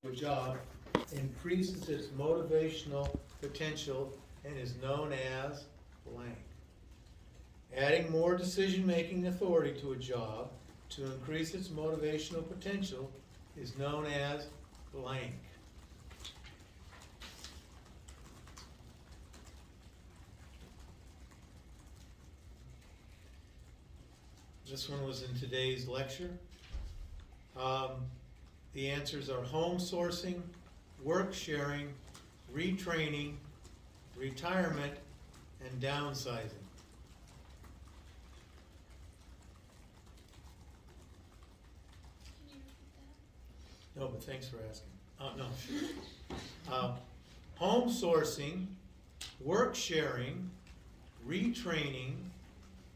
a job increases its motivational potential and is known as blank. Adding more decision-making authority to a job to increase its motivational potential is known as blank. This one was in today's lecture. The answers are home sourcing, work sharing, retraining, retirement, and downsizing. Can you repeat that? No, but thanks for asking. No. Home sourcing, work sharing, retraining,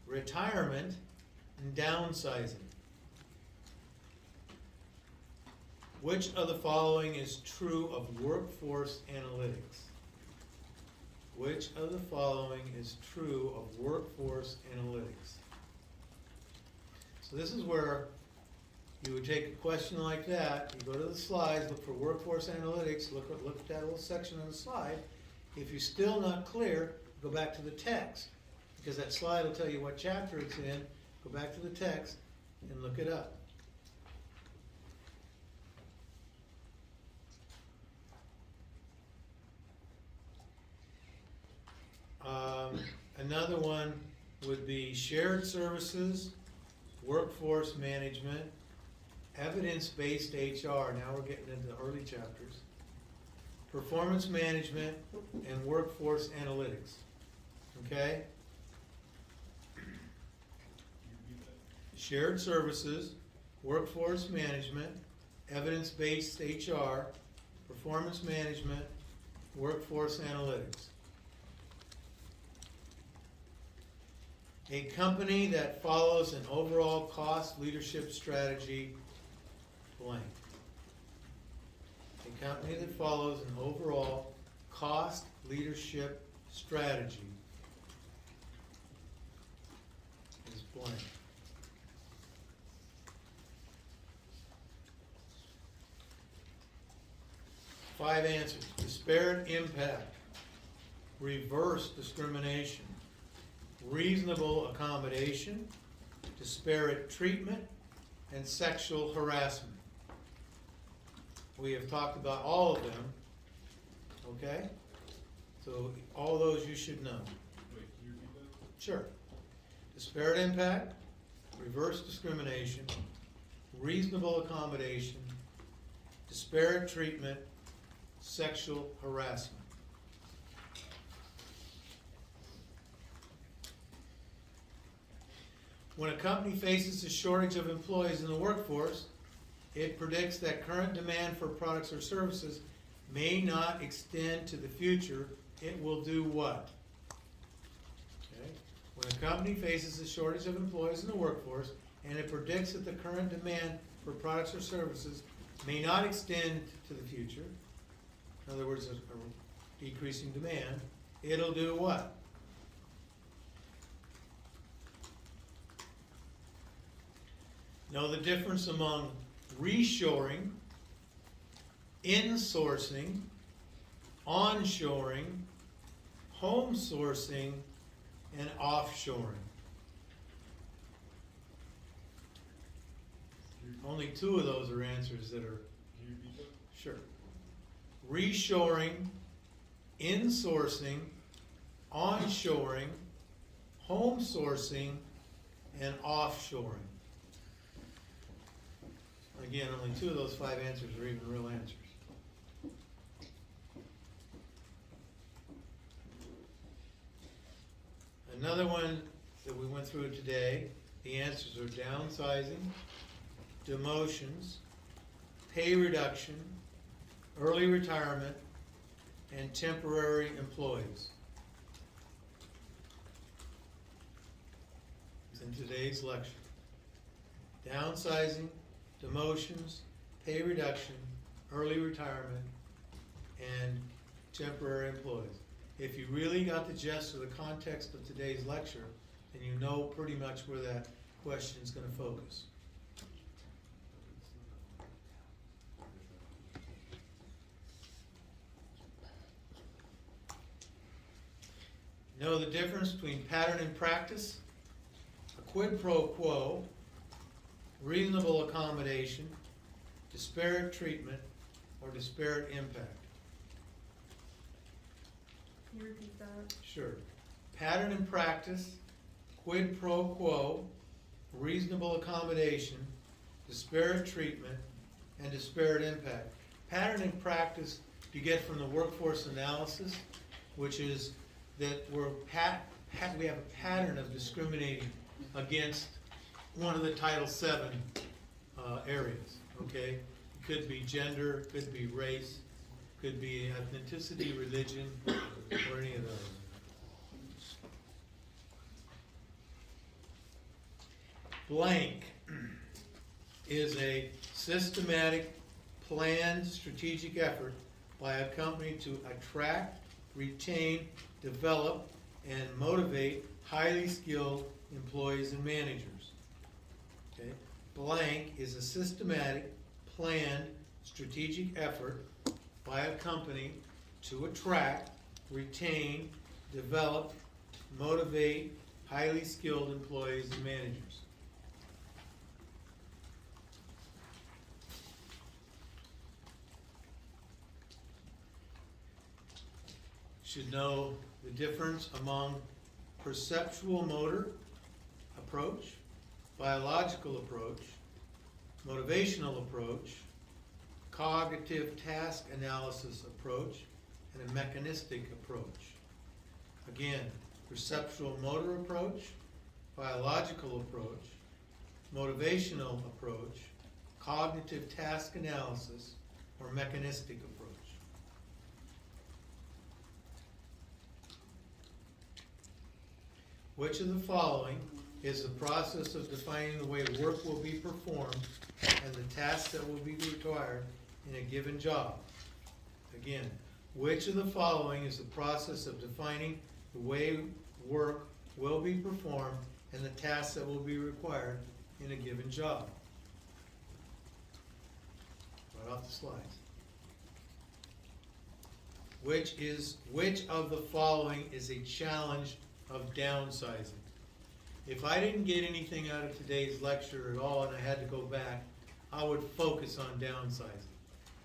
retirement, and downsizing. Which of the following is true of workforce analytics? Which of the following is true of workforce analytics? So this is where you would take a question like that, you go to the slides, look for workforce analytics, look at that little section on the slide. If you're still not clear, go back to the text, because that slide will tell you what chapter it's in. Go back to the text and look it up. Another one would be shared services, workforce management, evidence-based HR, now we're getting into the early chapters, performance management, and workforce analytics. Okay? Shared services, workforce management, evidence-based HR, performance management, workforce analytics. A company that follows an overall cost leadership strategy, blank. A company that follows an overall cost leadership strategy is blank. Five answers. Disparate impact, reverse discrimination, reasonable accommodation, disparate treatment, and sexual harassment. We have talked about all of them, okay? So all those you should know. Wait, can you repeat that? Sure. Disparate impact, reverse discrimination, reasonable accommodation, disparate treatment, sexual harassment. When a company faces a shortage of employees in the workforce, it predicts that current demand for products or services may not extend to the future. It will do what? Okay. When a company faces a shortage of employees in the workforce, and it predicts that the current demand for products or services may not extend to the future, in other words, a decreasing demand, it'll do what? Know the difference among reshoring, insourcing, onshoring, home sourcing, and offshoring. Only two of those are answers that are, Can you repeat that? sure. Reshoring, insourcing, onshoring, home sourcing, and offshoring. Again, only two of those five answers are even real answers. Another one that we went through today, the answers are downsizing, demotions, pay reduction, early retirement, and temporary employees. It's in today's lecture. Downsizing, demotions, pay reduction, early retirement, and temporary employees. If you really got the gist of the context of today's lecture, then you know pretty much where that question is going to focus. Know the difference between pattern and practice, a quid pro quo, reasonable accommodation, disparate treatment, or disparate impact? Can you repeat that? Sure. Pattern and practice, quid pro quo, reasonable accommodation, disparate treatment, and disparate impact. Pattern and practice you get from the workforce analysis, which is that we have a pattern of discriminating against one of the Title VII areas, okay? It could be gender, could be race, could be ethnicity, religion, or any of those. Blank is a systematic, planned, strategic effort by a company to attract, retain, develop, and motivate highly skilled employees and managers. Okay? Blank is a systematic, planned, strategic effort by a company to attract, retain, develop, motivate highly skilled employees and managers. Should know the difference among perceptual motor approach, biological approach, motivational approach, cognitive task analysis approach, and a mechanistic approach. Again, perceptual motor approach, biological approach, motivational approach, cognitive task analysis, or mechanistic approach. Which of the following is the process of defining the way work will be performed and the tasks that will be required in a given job? Again, which of the following is the process of defining the way work will be performed and the tasks that will be required in a given job? Right off the slides. Which of the following is a challenge of downsizing? If I didn't get anything out of today's lecture at all and I had to go back, I would focus on downsizing.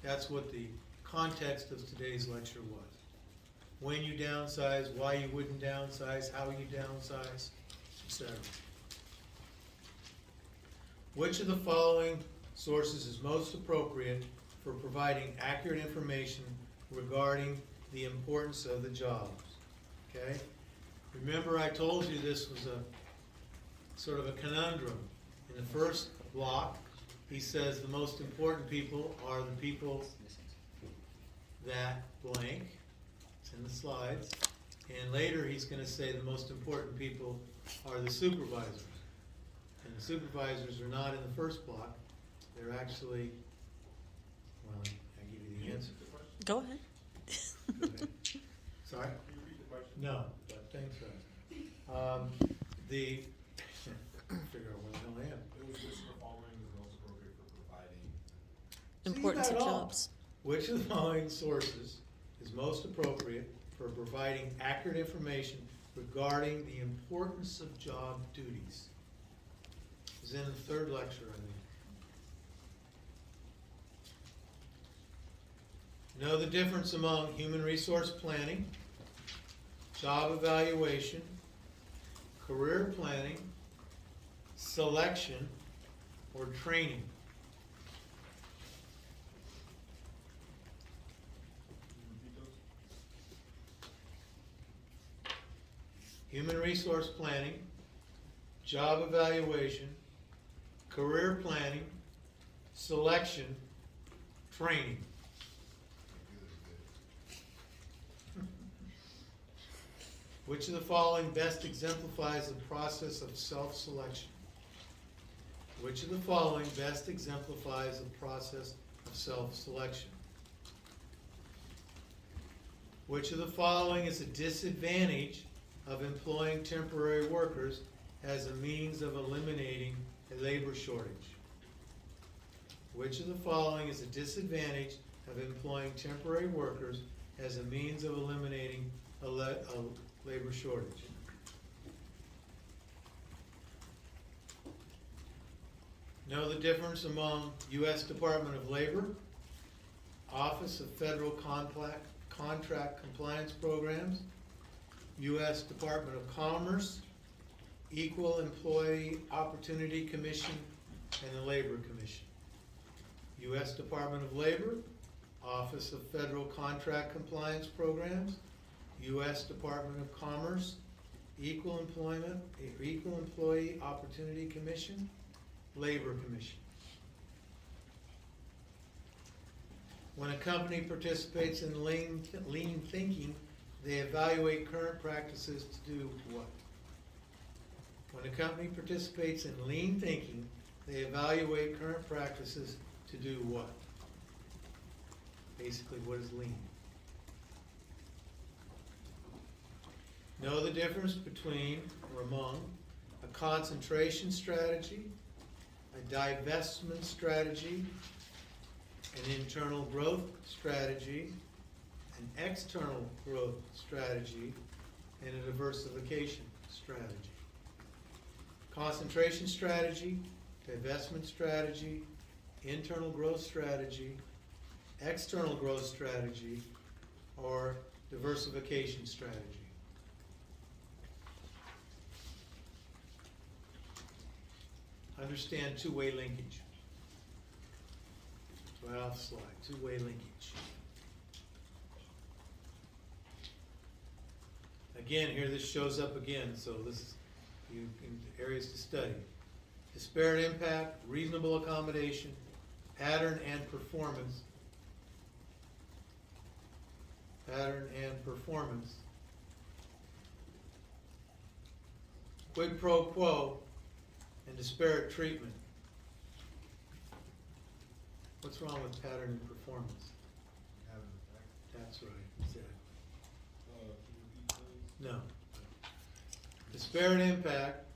That's what the context of today's lecture was. When you downsize, why you wouldn't downsize, how you downsize, etc. Which of the following sources is most appropriate for providing accurate information regarding the importance of the jobs? Okay? Remember I told you this was a sort of a conundrum. In the first block, he says the most important people are the people that blank. It's in the slides. And later he's going to say the most important people are the supervisors. And the supervisors are not in the first block. They're actually, well, I'll give you the answer. Go ahead. Go ahead. Sorry? Can you repeat the question? No, but thanks, Russ. Figure out where the hell I am. It was just the following is most appropriate for providing. So you Importance got of it all. jobs. Which of the following sources is most appropriate for providing accurate information regarding the importance of job duties? It's in the third lecture, I think. Know the difference among human resource planning, job evaluation, career planning, selection, or training? Can you repeat those? Human resource planning, job evaluation, career planning, selection, training. Which of the following best exemplifies the process of self-selection? Which of the following best exemplifies the process of self-selection? Which of the following is a disadvantage of employing temporary workers as a means of eliminating a labor shortage? Which of the following is a disadvantage of employing temporary workers as a means of eliminating a labor shortage. Know the difference among U.S. Department of Labor, Office of Federal Contract Compliance Programs, U.S. Department of Commerce, Equal Employee Opportunity Commission, and the Labor Commission. U.S. Department of Labor, Office of Federal Contract Compliance Programs, U.S. Department of Commerce, Equal Employee Opportunity Commission, Labor Commission. When a company participates in lean thinking, they evaluate current practices to do what? When a company participates in lean thinking, they evaluate current practices to do what? Basically, what is lean? Know the difference between or among a concentration strategy, a divestment strategy, an internal growth strategy, an external growth strategy, and a diversification strategy. Concentration strategy, divestment strategy, internal growth strategy, external growth strategy, or diversification strategy. Understand two-way linkage. 12th slide, two-way linkage. Again, here this shows up again, so this is areas to study. Disparate impact, reasonable accommodation, pattern and performance. Pattern and performance. Quid pro quo and disparate treatment. What's wrong with pattern and performance? Have an effect. That's right, exactly. Can you repeat those? No. Disparate impact,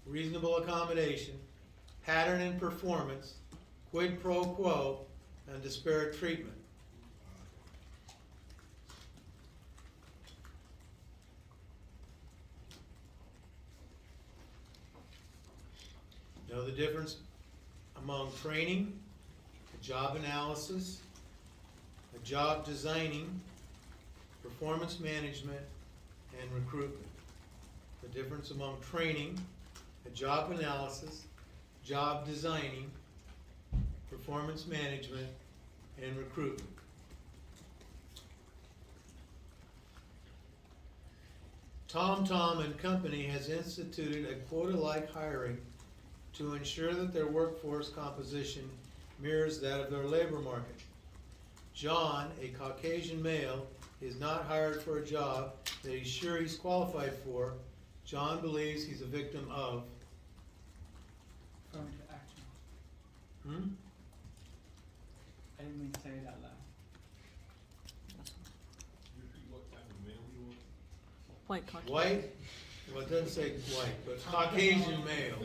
reasonable accommodation, pattern and performance, quid pro quo, and disparate treatment. Know the difference among training, a job analysis, a job designing, performance management, and recruitment. The difference among training, a job analysis, job designing, performance management, and recruitment. TomTom and Company has instituted a quota-like hiring to ensure that their workforce composition mirrors that of their labor market. John, a Caucasian male, is not hired for a job that he's sure he's qualified for. John believes he's a victim of. Affirmative action. I didn't mean to say it out loud. Can you repeat what type of male he was? White Caucasian. White, well, it doesn't say white, but Caucasian male.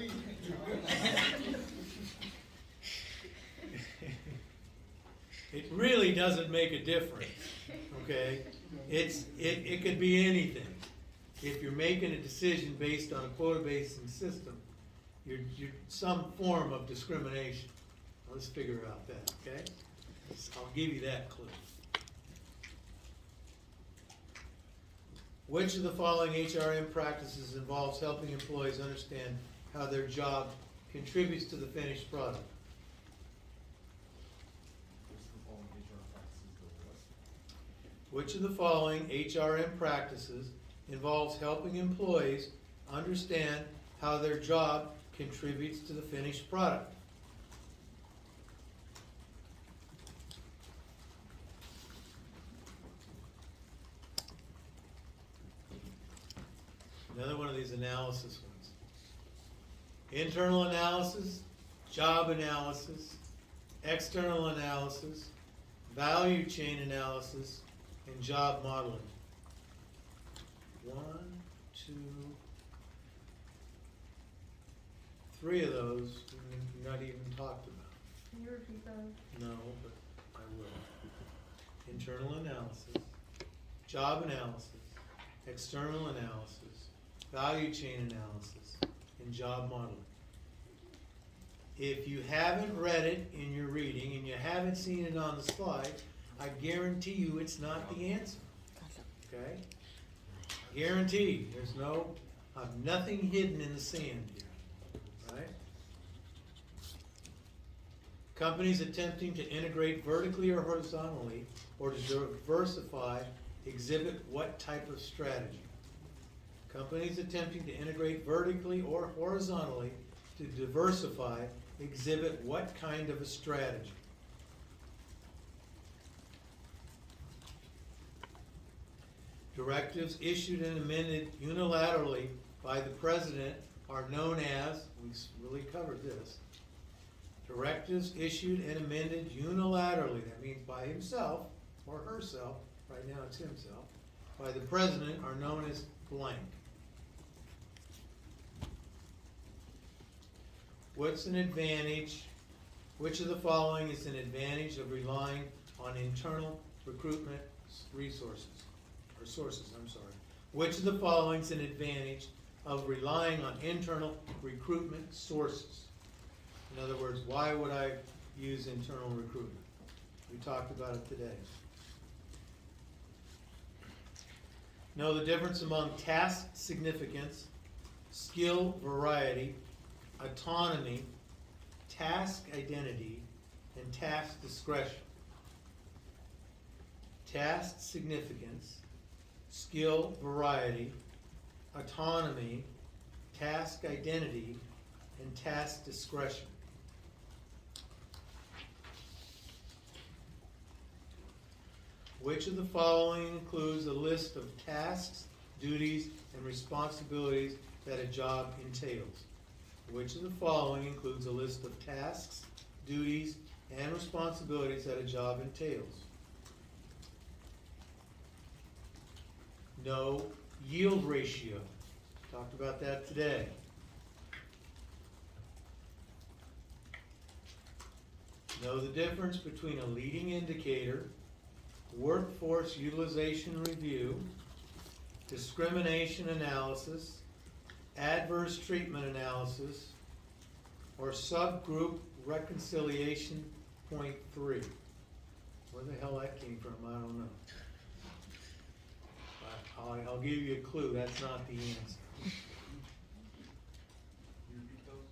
It really doesn't make a difference, okay? It could be anything. If you're making a decision based on a quota-based system, you're some form of discrimination. Let's figure out that, okay? I'll give you that clue. Which of the following HRM practices involves helping employees understand how their job contributes to the finished product? Which of the following HRM practices Which of the following HRM practices involves helping employees understand how their job contributes to the finished product? Another one of these analysis ones. Internal analysis, job analysis, external analysis, value chain analysis, and job modeling. 1, 2, 3 of those we've not even talked about. Can you repeat those? No, but I will. Internal analysis, job analysis, external analysis, value chain analysis, and job modeling. If you haven't read it in your reading and you haven't seen it on the slide, I guarantee you it's not the answer. Okay? Guaranteed. There's nothing hidden in the sand here. Right? Companies attempting to integrate vertically or horizontally or to diversify exhibit what type of strategy? Companies attempting to integrate vertically or horizontally to diversify exhibit what kind of a strategy? Directives issued and amended unilaterally by the president are known as, we really covered this, directives issued and amended unilaterally, that means by himself or herself, right now it's himself, by the president are known as blank. What's an advantage? Which of the following is an advantage of relying on internal recruitment resources? Or sources, I'm sorry. Which of the following is an advantage of relying on internal recruitment sources? In other words, why would I use internal recruitment? We talked about it today. Know the difference among task significance, skill variety, autonomy, task identity, and task discretion. Task significance, skill variety, autonomy, task identity, and task discretion. Which of the following includes a list of tasks, duties, and responsibilities that a job entails? Which of the following includes a list of tasks, duties, and responsibilities that a job entails? No yield ratio. Talked about that today. Know the difference between a leading indicator, workforce utilization review, discrimination analysis, adverse treatment analysis, or subgroup reconciliation point 3. Where the hell that came from, I don't know. But I'll give you a clue, that's not the answer. You repeat those?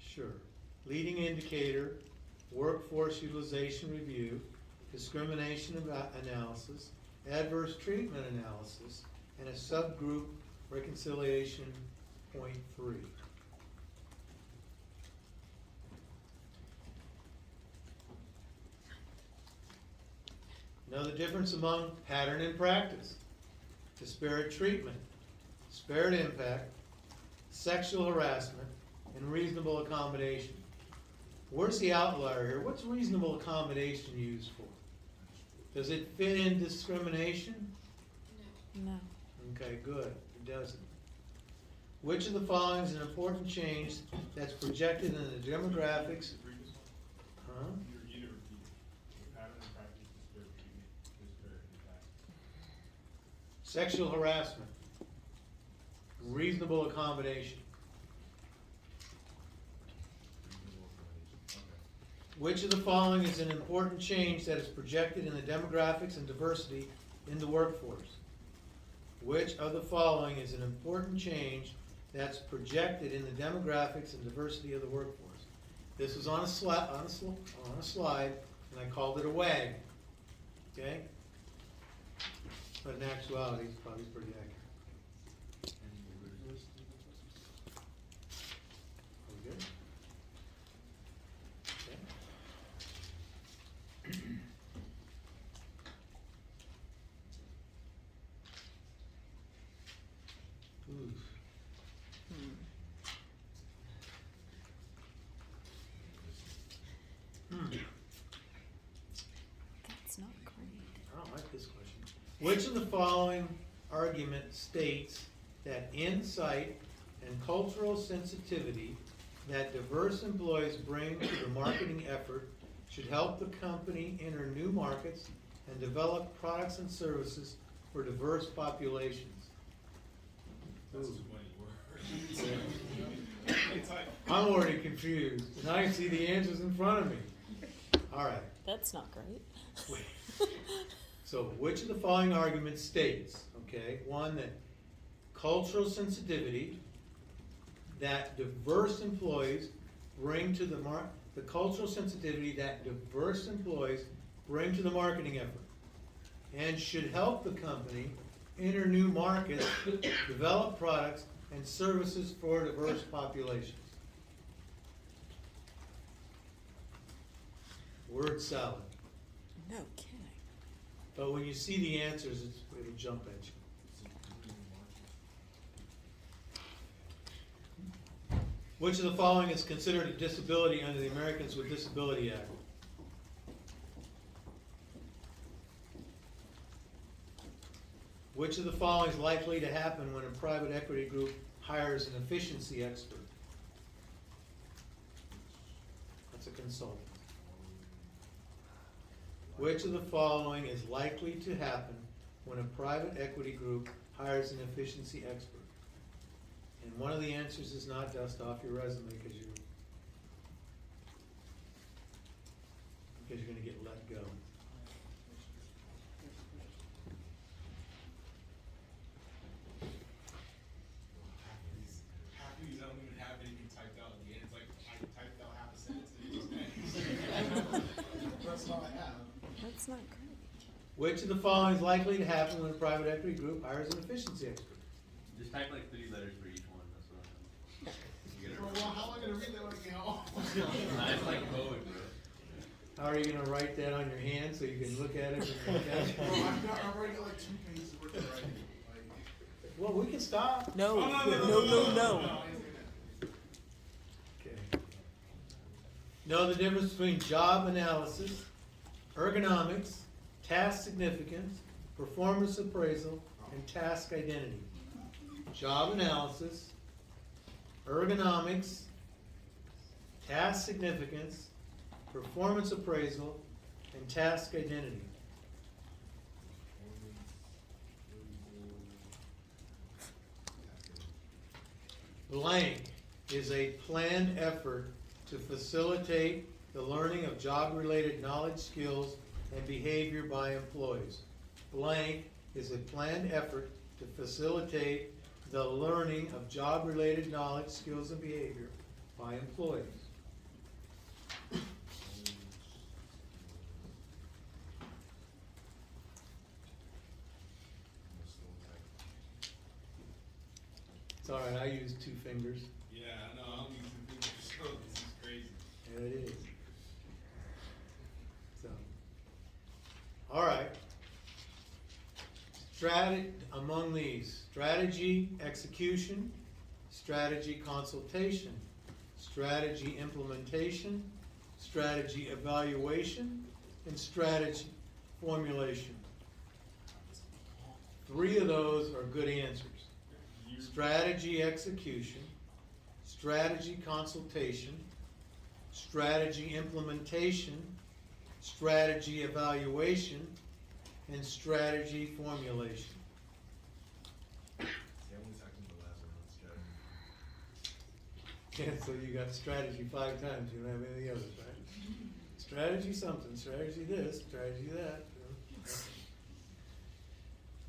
Sure. Leading indicator, workforce utilization review, discrimination analysis, adverse treatment analysis, and a subgroup reconciliation point 3. Know the difference among pattern and practice, disparate treatment, disparate impact, sexual harassment, and reasonable accommodation. Where's the outlier here? What's reasonable accommodation used for? Does it fit in discrimination? No. No. Okay, good, it doesn't. Which of the following is an important change that's projected in the demographics? The previous one? Huh? You need to repeat it. Pattern and practice, disparate treatment, disparate impact. Sexual harassment, reasonable accommodation. Reasonable accommodation. Okay. Which of the following is an important change that is projected in the demographics and diversity in the workforce? Which of the following is an important change that's projected in the demographics and diversity of the workforce? This was on a slide, and I called it a WAG. Okay? But in actuality, it's probably pretty accurate. Are we good? Okay. Oof. That's not great. I don't like this question. Which of the following argument states that insight and cultural sensitivity that diverse employees bring to the marketing effort should help the company enter new markets and develop products and services for diverse populations? That's Ooh. too many words. It's like, I'm already confused, and I can see the answers in front of me. All right. That's not great. So which of the following arguments states, okay, one, that cultural sensitivity that diverse employees bring to the cultural sensitivity that diverse employees bring to the marketing effort, and should help the company enter new markets, develop products and services for diverse populations. Word salad. No kidding. But when you see the answers, it'll jump at you. Which of the following is considered a disability under the Americans with Disability Act? Which of the following is likely to happen when a private equity group hires an efficiency expert? That's a consultant. Which of the following is likely to happen when a private equity group hires an efficiency expert? And one of the answers is not dust off your resume because you're gonna get let go. half of these I don't even have anything typed out at the end. It's like I typed out half a sentence and it just ends. That's all I have. That's not great. Which of the following is likely to happen when a private equity group hires an efficiency expert? Just type like 3 letters for each one, that's what I'm. You get it Bro, right. well, how am I gonna read that when I get home? Nice like poet, bro. How are you gonna write that on your hand so you can look at it and look at it? Bro, I've already got like 2 pages worth of writing. Like, Well, we can stop. No, oh, no. Okay. Know the difference between job analysis, ergonomics, task significance, performance appraisal, and task identity. Job analysis, ergonomics, task significance, performance appraisal, and task identity. Blank is a planned effort to facilitate the learning of job-related knowledge, skills, and behavior by employees. Blank is a planned effort to facilitate the learning of job-related knowledge, skills, and behavior by employees. It's all right, I use 2 fingers. yeah, I know, I'm using fingers, so this is crazy. Yeah, it is. So, all right. Among these, strategy execution, strategy consultation, strategy implementation, strategy evaluation, and strategy formulation. 3 of those are good answers. Strategy execution, strategy consultation, strategy implementation, strategy evaluation, and strategy formulation. Yeah, I'm only talking the last one, strategy. And so you got strategy 5 times, you don't have any others, right? Strategy something, strategy this, strategy that.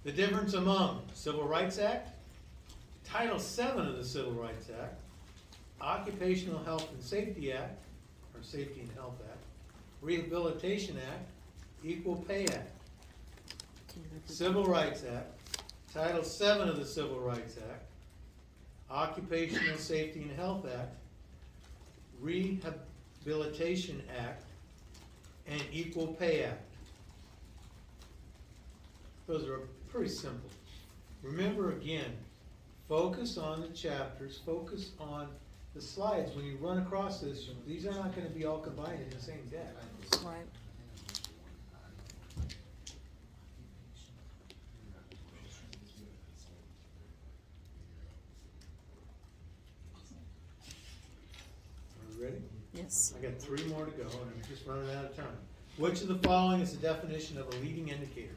The difference among Civil Rights Act, Title VII of the Civil Rights Act, Occupational Health and Safety Act, or Safety and Health Act, Rehabilitation Act, Equal Pay Act, Can you repeat Civil Rights Act, Title VII of the Civil Rights Act, Occupational Safety and Health Act, Rehabilitation Act, and Equal Pay Act. Those are pretty simple. Remember again, focus on the chapters, focus on the slides. When you run across this, these are not gonna be all combined in the same deck. that? Right. Are we ready? Yes. I got 3 more to go, and I'm just running out of time. Which of the following is the definition of a leading indicator?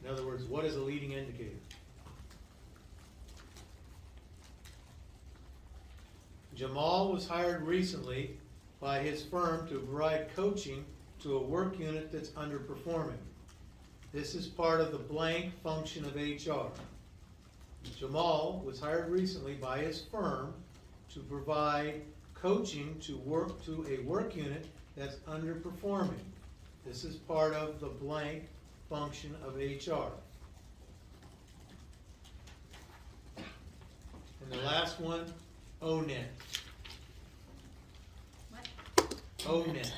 In other words, what is a leading indicator? Jamal was hired recently by his firm to provide coaching to a work unit that's underperforming. This is part of the blank function of HR. Jamal was hired recently by his firm to provide coaching to a work unit that's underperforming. This is part of the blank function of HR. And the last one, ONET. What? ONET.